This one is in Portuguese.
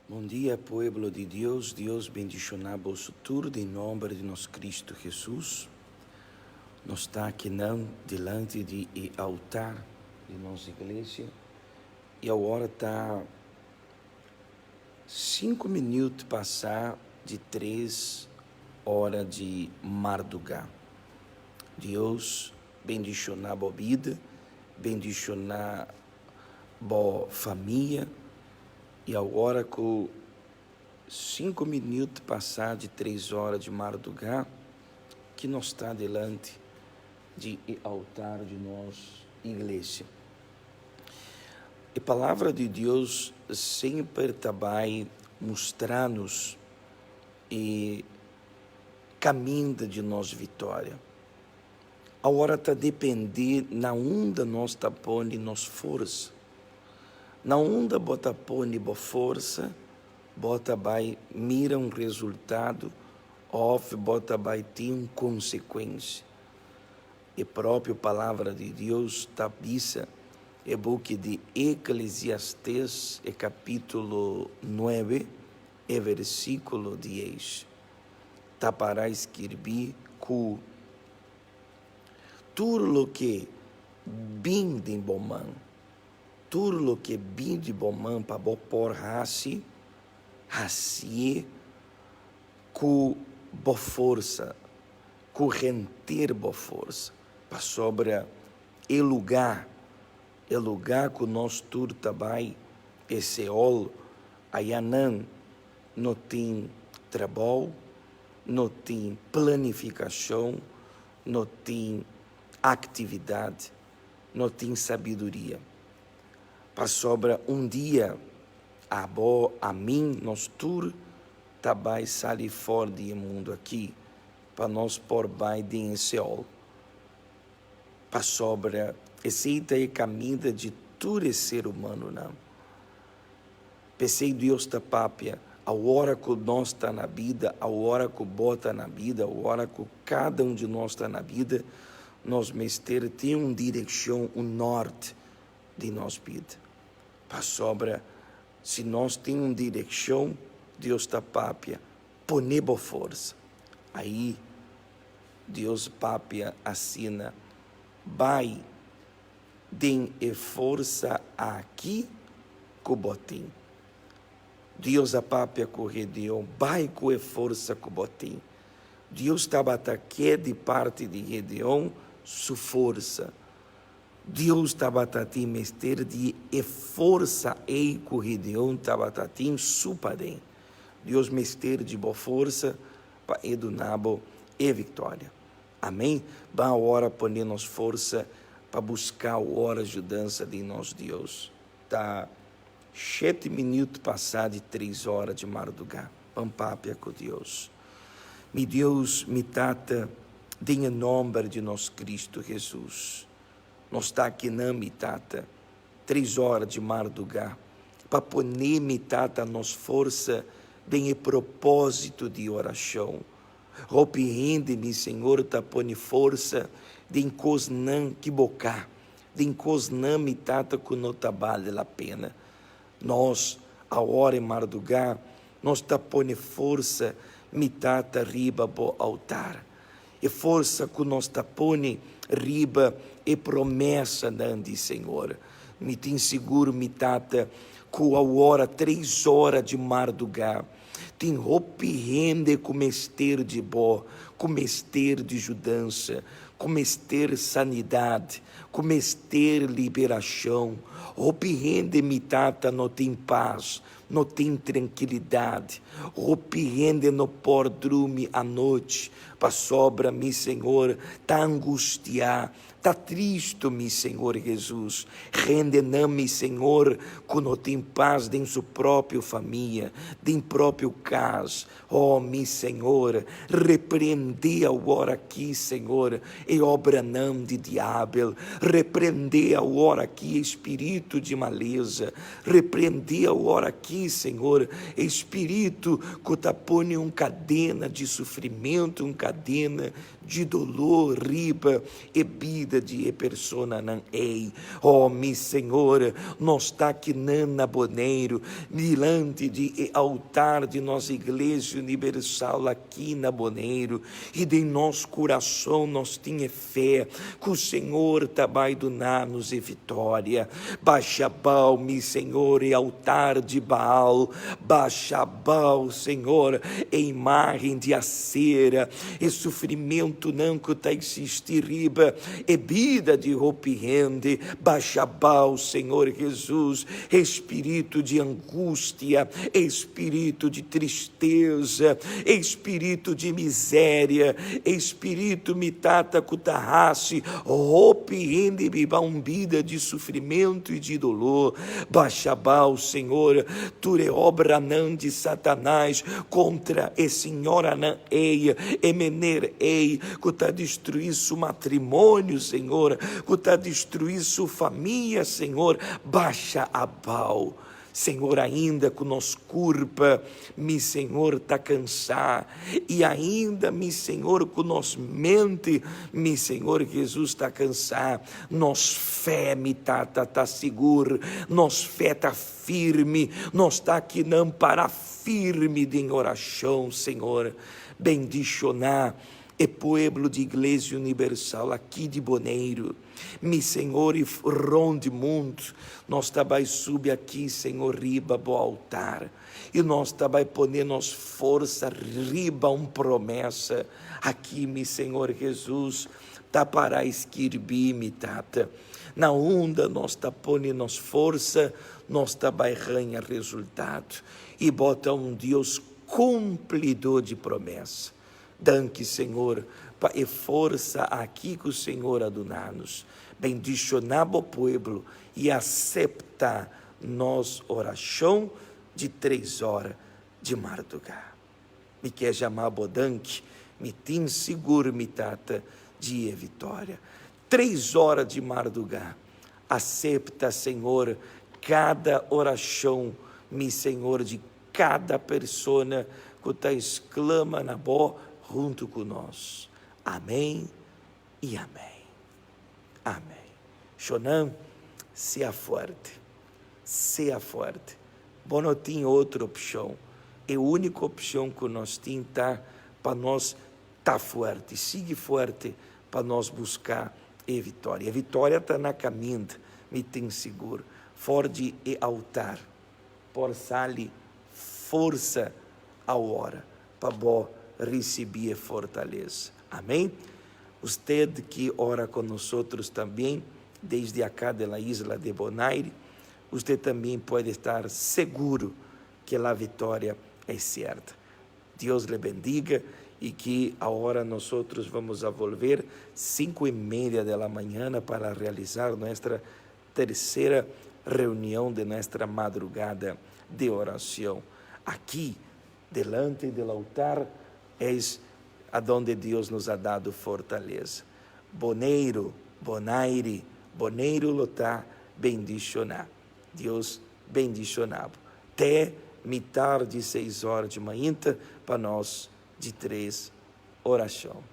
Bom dia, pueblo de Deus. Deus bendicionar vosso tudo em nome de nosso Cristo Jesus. Nós está aqui não diante de altar de nossa igreja e agora está 5 minutos passar de 3 horas de madrugada. Deus bendicionar a vida, bendicionar a família. E agora, com 5 minutos passar de 3 horas de madrugada, que nós está delante de altar de nossa igreja. A palavra de Deus sempre vai mostrar-nos e caminho de nossa vitória. Agora está depender na onde nós está pondo nossa força. Na onda bota põe boa força, bota vai mira resultado, bota vai ter consequência. E própria palavra de Deus está bisa, é book de Eclesiastes, capítulo 9, versículo 10. Está para escrever que tudo o que bem de bom mão, tudo o que bem de bom mão para por assim com boa força, com renter boa força, para sobre o lugar que nós tudo também, esse ol, aí não tem trabalho, não tem planificação, não tem atividade, não tem sabedoria. Para sobre dia, a mim, nós tudo também sair fora do mundo aqui, para nós por baixo de Seol. Para sobre esse é o caminho de todo ser humano, não. Pensei Deus está papia, a hora que nós está na vida, a hora que bota na vida, a hora que cada de nós está na vida, nós mestre tem uma direção, um norte de nossa vida. Para sobre, se nós temos uma direção, Deus está papia, põe boa força. Aí, Deus papia assina, vai, tem força aqui com o botim. Deus a papia com o Gedeon, vai com a força com o botim. Deus estava aqui de parte de Gedeon, sua força. Deus estava tatindo mestre de força e com Gedeon estava tatindo supadem. Deus mestre de boa força para edunabo e vitória. Amém? Vamos agora pôr nos força para buscar a hora de ajudança de nosso Deus. Tá 7 minutos passar de 3 horas de madrugada. Vamos papia com Deus. Me Deus, me tata, em nome de nosso Cristo Jesus. Nós está aqui na mitata, 3 horas de madrugada, para pôr mitata nossa força em propósito de oração. Repreende-me, Senhor, tá põe força de encosnam que bocar, de encosnam mitata que não tá vale a pena. Nós, a hora em madrugada, nós tá põe força mitata riba bo altar. E força que nós tá põe riba e promessa dande, Senhor. Me tem seguro, me tata, com a hora, 3 horas de madrugada, tem roupa rende com mester de bó, com mester de judança, com mester sanidade, com mester liberação. Roupa rende, me tata, não tem paz, não tem tranquilidade. Roupa rende, não pode dormir à noite, para sobra-me, Senhor, tá angustiar, tá triste, me Senhor Jesus. Rende-me, Senhor, que não tem paz em sua própria família, em próprio caso. Oh, me Senhor, repreende agora aqui, Senhor, e obra não de diabo. Repreende agora aqui, espírito de maleza. Repreende agora aqui, Senhor, espírito que tá põe cadena de sofrimento, cadena de dolor, riba e vida de persona não ei. Oh, mi Senhor, nós está aqui na Boneiro, diante de altar de nossa Igreja Universal aqui na Boneiro, e de nosso coração nós tinha fé que o Senhor tabai do nanos e vitória. Baixa Baal, mi Senhor, e altar de Baal, baixa Baal, Senhor, e imagem de acera, e sofrimento não que está existir riba, e vida de arrepende, baixa Baal, Senhor Jesus, espírito de angústia, espírito de tristeza, espírito de miséria, espírito mitata kutarrace, arrepende bibaombida de sofrimento e de dolor, baixa Baal, Senhor, tu é obra não de Satanás contra a senhora não ei, emener ei, que está destruir seu matrimônio, Senhor, que está destruir sua família, Senhor, baixa a Baal. Senhor, ainda que nos culpa, mi Senhor, está cansado, e ainda, mi Senhor, que nos mente, mi Senhor, Jesus está cansado, nos fé, mi tá seguro, nos fé está firme, nós está aqui não para firme de oração, Senhor, bendicionar e pueblo de Igreja Universal aqui de Boneiro, mi Senhor, e ronde mundo, nós também sube aqui, Senhor, riba bo altar, e nós também poner nos força riba promessa, aqui, mi Senhor Jesus, tá para esquirbi, mi tata, na onda nós tá pondo nos força, nós também ganha resultado, e bota Deus cumpridor de promessa. Danke, Senhor, e força aqui que o Senhor adonar-nos. Bendicionar o povo e aceitar nossa oração de 3 horas de madrugada. Me quer chamar bodanque, me tem seguro, me tata, de vitória. 3 horas de madrugada. Aceita, Senhor, cada oração, me Senhor, de cada pessoa que está exclama na boa junto conosco. Amém e amém. Amém. Shonam, seja forte. Seja forte. Bom, não tem outra opção. É a única opção que nós temos para nós estar forte. Siga forte para nós buscar a vitória. A vitória está na caminho, me tem seguro. Forde e altar. Por sali força a hora para bom receber fortaleza. Amém? Você que ora com nós também, desde acá da isla de Bonaire, você também pode estar seguro que a vitória é certa. Deus lhe bendiga e que agora nós vamos a volver 5:30 da manhã para realizar nossa terceira reunião de nossa madrugada de oração. Aqui, delante do altar, é aonde Deus nos ha dado fortaleza. Boneiro, Bonaire, Boneiro Lotá, bendicionar. Deus bendicionado. Até metade de 6 horas de manhã, para nós, de 3 oração.